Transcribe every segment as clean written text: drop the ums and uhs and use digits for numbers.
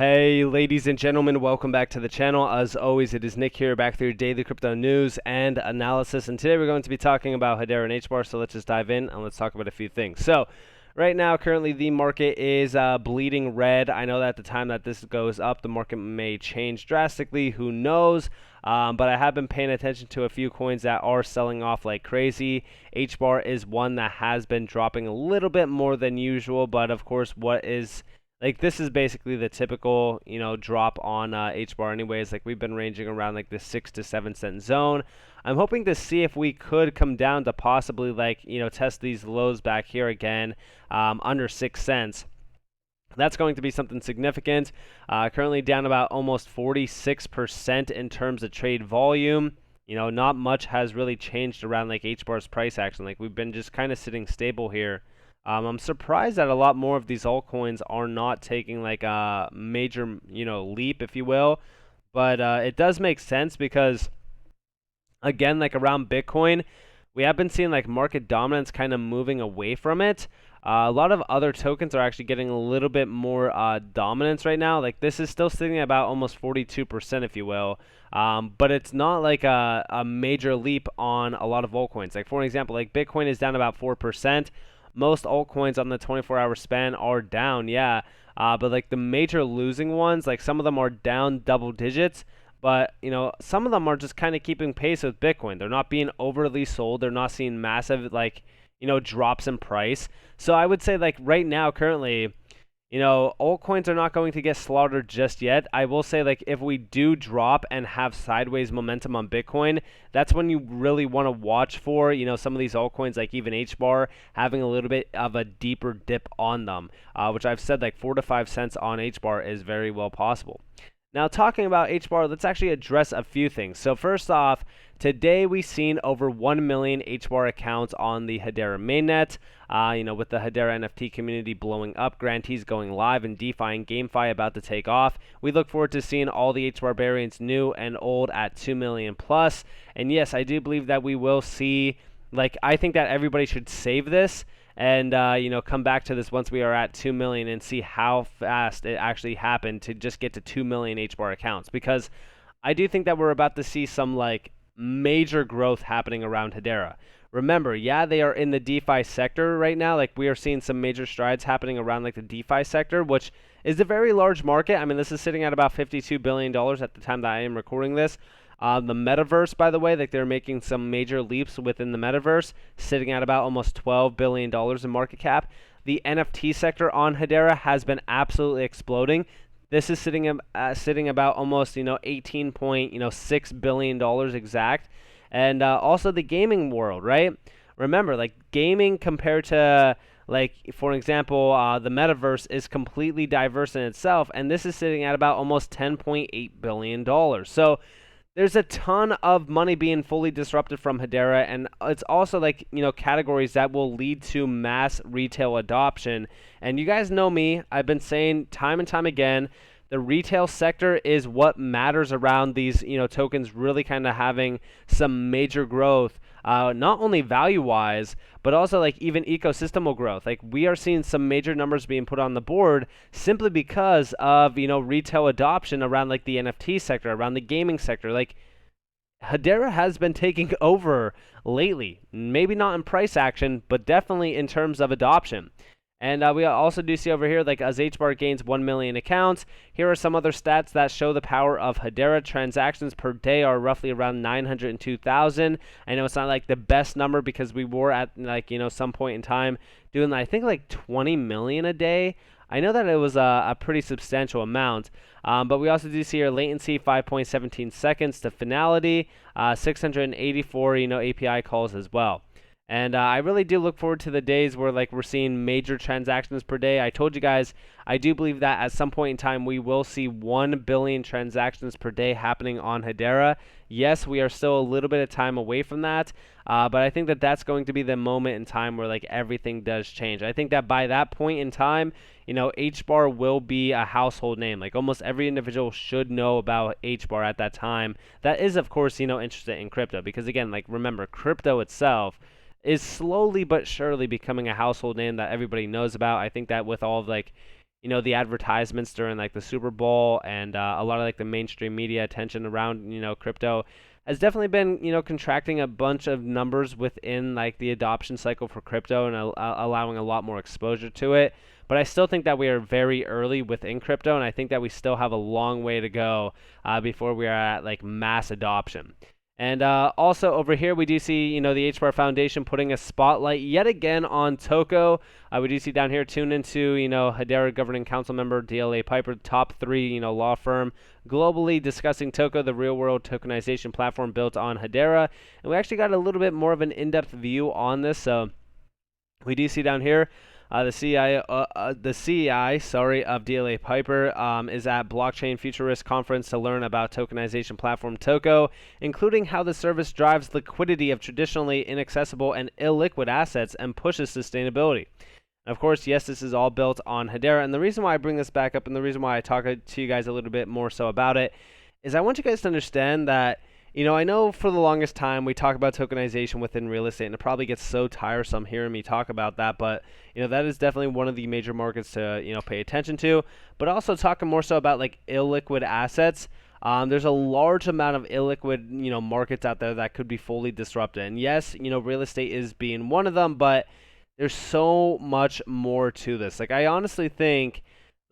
Hey ladies and gentlemen, welcome back to the channel. As always, it is Nick here, back with your daily crypto news and analysis, and today we're going to be talking about Hedera and HBAR, so let's just dive in and let's talk about a few things. So right now, currently the market is bleeding red. I know that at the time that this goes up, the market may change drastically, who knows, but I have been paying attention to a few coins that are selling off like crazy. HBAR is one that has been dropping a little bit more than usual, but of course this is basically the typical, drop on HBAR anyways. Like, we've been ranging around like the 6 to 7 cent zone. I'm hoping to see if we could come down to possibly test these lows back here again, under 6 cents. That's going to be something significant. Currently down about almost 46% in terms of trade volume. Not much has really changed around like HBAR's price action. Like, we've been just kind of sitting stable here. I'm surprised that a lot more of these altcoins are not taking like a major, leap, if you will. But it does make sense because, again, like around Bitcoin, we have been seeing like market dominance kind of moving away from it. A lot of other tokens are actually getting a little bit more dominance right now. Like, this is still sitting at about almost 42%, if you will. But it's not like a major leap on a lot of altcoins. Like, for example, like Bitcoin is down about 4%. Most altcoins on the 24-hour span are down, yeah. But like the major losing ones, like some of them are down double digits, but some of them are just kind of keeping pace with Bitcoin. They're not being overly sold. They're not seeing massive drops in price. So I would say like right now, currently, altcoins are not going to get slaughtered just yet. I will say, like, if we do drop and have sideways momentum on Bitcoin, that's when you really want to watch for, some of these altcoins, like even HBAR, having a little bit of a deeper dip on them, which I've said like 4 to 5 cents on HBAR is very well possible. Now, talking about HBAR, let's actually address a few things. So first off, today we've seen over 1 million HBAR accounts on the Hedera mainnet. With the Hedera NFT community blowing up, grantees going live, and DeFi and GameFi about to take off. We look forward to seeing all the HBAR variants, new and old, at 2 million plus. And yes, I do believe that we will see, I think that everybody should save this and come back to this once we are at 2 million and see how fast it actually happened to just get to 2 million HBAR accounts, because I do think that we're about to see some major growth happening around Hedera. Remember, yeah, they are in the DeFi sector right now. Like, we are seeing some major strides happening around like the DeFi sector, which is a very large market. I mean, this is sitting at about $52 billion at the time that I am recording this. The metaverse, by the way, they're making some major leaps within the metaverse, sitting at about almost $12 billion in market cap. The NFT sector on Hedera has been absolutely exploding. This is sitting about almost $18.6 billion exact. And also the gaming world, right? Remember, like, gaming compared to, for example, the metaverse is completely diverse in itself, and this is sitting at about almost $10.8 billion. So there's a ton of money being fully disrupted from Hedera, and it's also categories that will lead to mass retail adoption. And you guys know me, I've been saying time and time again, the retail sector is what matters around these tokens really kind of having some major growth, not only value-wise, but also even ecosystemal growth. Like, we are seeing some major numbers being put on the board simply because of retail adoption around the NFT sector, around the gaming sector. Like, Hedera has been taking over lately, maybe not in price action, but definitely in terms of adoption. And we also do see over here, as HBAR gains 1 million accounts, here are some other stats that show the power of Hedera. Transactions per day are roughly around 902,000. I know it's not the best number because we were at some point in time doing I think 20 million a day. I know that it was a pretty substantial amount, but we also do see here latency 5.17 seconds to finality, 684 API calls as well. And I really do look forward to the days where we're seeing major transactions per day. I told you guys, I do believe that at some point in time we will see 1 billion transactions per day happening on Hedera. Yes, we are still a little bit of time away from that, but I think that that's going to be the moment in time where everything does change. I think that by that point in time, HBAR will be a household name. Almost every individual should know about HBAR at that time. That is, of course, interested in crypto, because again, remember, crypto itself is slowly but surely becoming a household name that everybody knows about. I think that with all of the advertisements during like the Super Bowl and a lot of like the mainstream media attention around, crypto has definitely been, contracting a bunch of numbers within like the adoption cycle for crypto and allowing a lot more exposure to it. But I still think that we are very early within crypto, and I think that we still have a long way to go before we are at like mass adoption. And also over here, we do see, the HBAR Foundation putting a spotlight yet again on Toko. We do see down here, tune into, Hedera Governing Council member DLA Piper, top 3, law firm globally discussing Toko, the real-world tokenization platform built on Hedera. And we actually got a little bit more of an in-depth view on this. So we do see down here, the CEI, of DLA Piper is at Blockchain Futurist Conference to learn about tokenization platform Toko, including how the service drives liquidity of traditionally inaccessible and illiquid assets and pushes sustainability. Of course, yes, this is all built on Hedera, and the reason why I bring this back up and the reason why I talk to you guys a little bit more so about it is I want you guys to understand that I know for the longest time we talk about tokenization within real estate, and it probably gets so tiresome hearing me talk about that, but that is definitely one of the major markets to pay attention to. But also talking more so about like illiquid assets. There's a large amount of illiquid markets out there that could be fully disrupted, and yes, real estate is being one of them, but there's so much more to this. Like I honestly think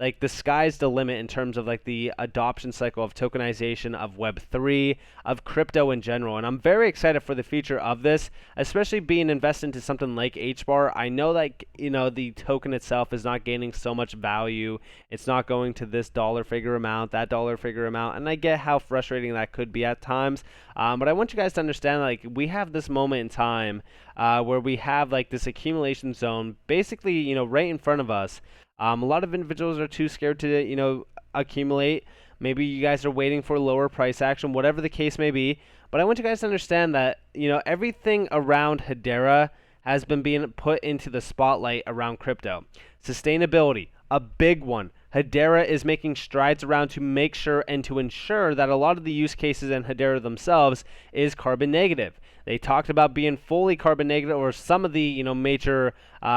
like the sky's the limit in terms of like the adoption cycle of tokenization of Web3, of crypto in general. And I'm very excited for the future of this, especially being invested into something like HBAR. I know like, the token itself is not gaining so much value. It's not going to this dollar figure amount, that dollar figure amount. And I get how frustrating that could be at times. But I want you guys to understand, like, we have this moment in time where we have like this accumulation zone basically, right in front of us. A lot of individuals are too scared to, accumulate. Maybe you guys are waiting for lower price action, whatever the case may be. But I want you guys to understand that, everything around Hedera has been being put into the spotlight around crypto. Sustainability, a big one. Hedera is making strides around to make sure and to ensure that a lot of the use cases in Hedera themselves is carbon negative. They talked about being fully carbon negative, or some of the major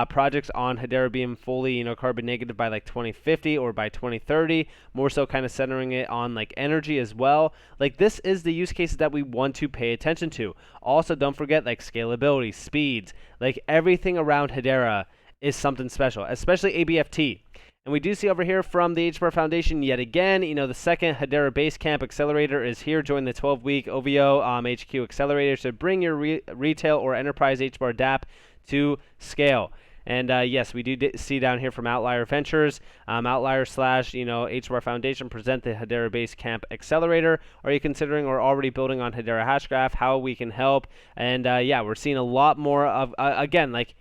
projects on Hedera being fully carbon negative by like 2050 or by 2030. More so, kind of centering it on like energy as well. Like this is the use cases that we want to pay attention to. Also, don't forget like scalability, speeds, like everything around Hedera is something special, especially ABFT. And we do see over here from the HBAR Foundation yet again, the second Hedera Basecamp Accelerator is here. Join the 12-week OVO HQ Accelerator to bring your retail or enterprise HBAR DApp to scale. And yes, we do see down here from Outlier Ventures, Outlier / HBAR Foundation present the Hedera Basecamp Accelerator. Are you considering or already building on Hedera Hashgraph? How we can help? And yeah, we're seeing a lot more of, again, like,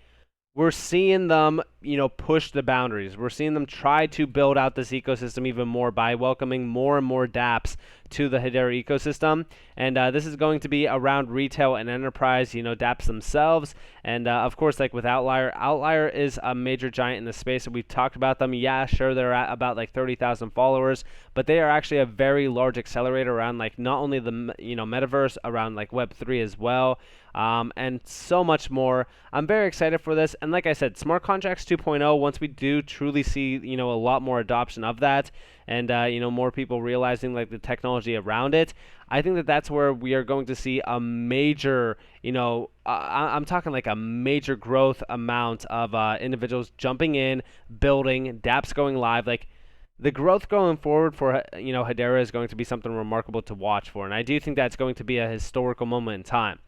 we're seeing them, push the boundaries. We're seeing them try to build out this ecosystem even more by welcoming more and more dApps to the Hedera ecosystem. And this is going to be around retail and enterprise, dApps themselves. And of course, like with Outlier, Outlier is a major giant in the space. And we've talked about them. Yeah, sure, they're at about like 30,000 followers, but they are actually a very large accelerator around like not only the metaverse, around like Web3 as well. And so much more. I'm very excited for this. And like I said, smart contracts 2.0, once we do truly see, a lot more adoption of that and, more people realizing like the technology around it, I think that that's where we are going to see a major, I'm talking like a major growth amount of individuals jumping in, building, dApps going live. Like, the growth going forward for Hedera is going to be something remarkable to watch for. And I do think that's going to be a historical moment in time.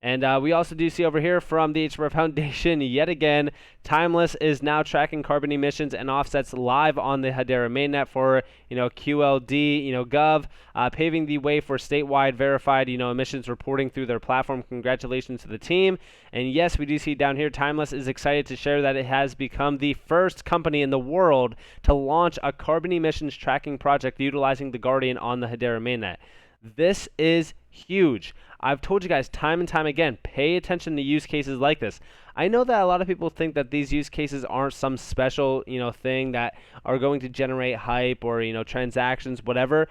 And we also do see over here from the HBAR Foundation, yet again, Timeless is now tracking carbon emissions and offsets live on the Hedera mainnet for, QLD, Gov, paving the way for statewide verified, emissions reporting through their platform. Congratulations to the team. And yes, we do see down here, Timeless is excited to share that it has become the first company in the world to launch a carbon emissions tracking project utilizing the Guardian on the Hedera mainnet. This is huge. I've told you guys time and time again, pay attention to use cases like this. I know that a lot of people think that these use cases aren't some special, thing that are going to generate hype or, transactions, whatever.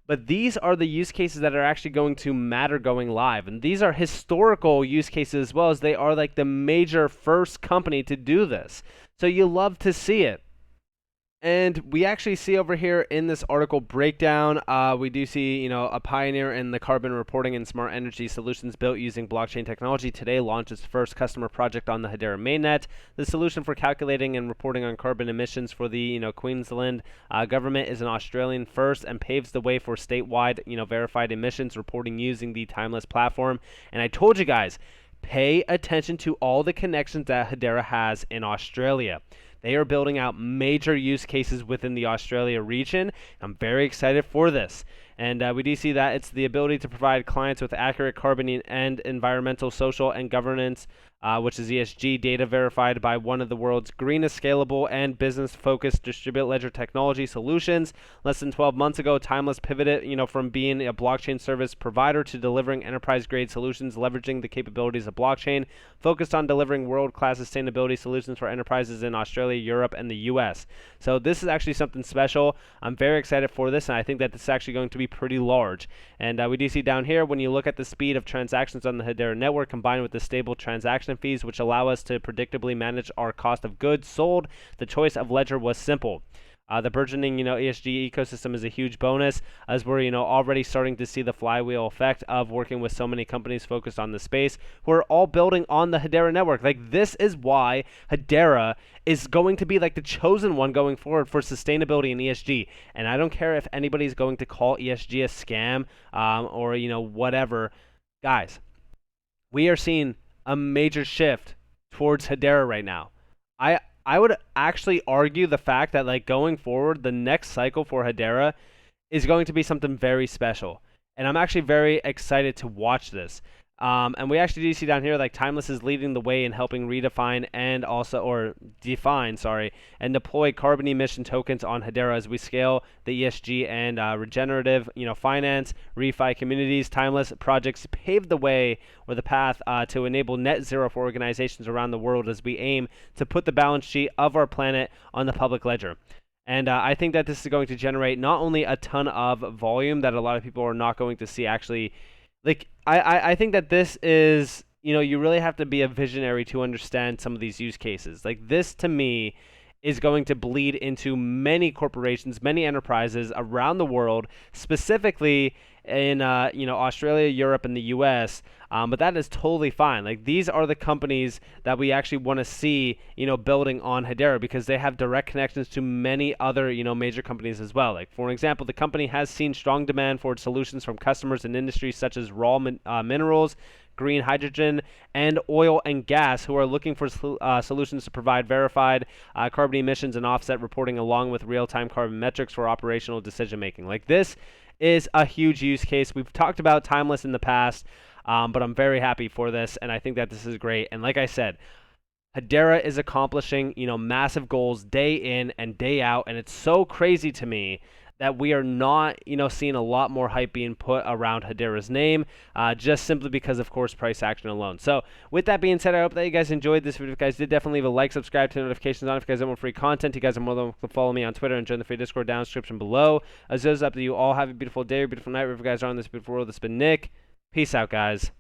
But these are the use cases that are actually going to matter going live. And these are historical use cases as well, as they are like the major first company to do this. So you love to see it. And we actually see over here in this article breakdown, we do see, a pioneer in the carbon reporting and smart energy solutions built using blockchain technology today launched its first customer project on the Hedera mainnet. The solution for calculating and reporting on carbon emissions for the, Queensland government is an Australian first and paves the way for statewide, verified emissions reporting using the Timeless platform. And I told you guys, pay attention to all the connections that Hedera has in Australia. They are building out major use cases within the Australia region. I'm very excited for this. And we do see that it's the ability to provide clients with accurate carbon and environmental, social, and governance, which is ESG, data verified by one of the world's greenest, scalable, and business-focused distributed ledger technology solutions. Less than 12 months ago, Timeless pivoted, from being a blockchain service provider to delivering enterprise-grade solutions, leveraging the capabilities of blockchain, focused on delivering world-class sustainability solutions for enterprises in Australia, Europe, and the U.S. So this is actually something special. I'm very excited for this, and I think that this is actually going to be pretty large. And we do see down here, when you look at the speed of transactions on the Hedera network combined with the stable transaction fees, which allow us to predictably manage our cost of goods sold, the choice of ledger was simple. The burgeoning, ESG ecosystem is a huge bonus, as we're, already starting to see the flywheel effect of working with so many companies focused on the space who are all building on the Hedera network. Like, this is why Hedera is going to be like the chosen one going forward for sustainability and ESG. And I don't care if anybody's going to call ESG a scam or, whatever. Guys, we are seeing a major shift towards Hedera right now. I would actually argue the fact that, like, going forward, the next cycle for Hedera is going to be something very special. And I'm actually very excited to watch this. And we actually do see down here, like, Timeless is leading the way in helping redefine and define, and deploy carbon emission tokens on Hedera as we scale the ESG and regenerative, finance, refi communities. Timeless projects pave the way or the path to enable net zero for organizations around the world as we aim to put the balance sheet of our planet on the public ledger. And I think that this is going to generate not only a ton of volume that a lot of people are not going to see actually. Like, I think that this is, you really have to be a visionary to understand some of these use cases. Like, this, to me, is going to bleed into many corporations, many enterprises around the world, specifically in, Australia, Europe, and the U.S., but that is totally fine. Like, these are the companies that we actually want to see, building on Hedera because they have direct connections to many other, major companies as well. Like, for example, the company has seen strong demand for its solutions from customers in industries such as raw minerals, green hydrogen, and oil and gas, who are looking for solutions to provide verified carbon emissions and offset reporting along with real-time carbon metrics for operational decision making. Like, this is a huge use case. We've talked about Timeless in the past, but I'm very happy for this, and I think that this is great. And like I said, Hedera is accomplishing, massive goals day in and day out, and it's so crazy to me that we are not, seeing a lot more hype being put around Hedera's name, just simply because, of course, price action alone. So, with that being said, I hope that you guys enjoyed this video. If you guys did, definitely leave a like, subscribe, turn notifications on. If you guys want more free content, you guys are more than welcome to follow me on Twitter and join the free Discord down in the description below. As it is up to you all, have a beautiful day or beautiful night, wherever you guys are in this beautiful world. This has been Nick. Peace out, guys.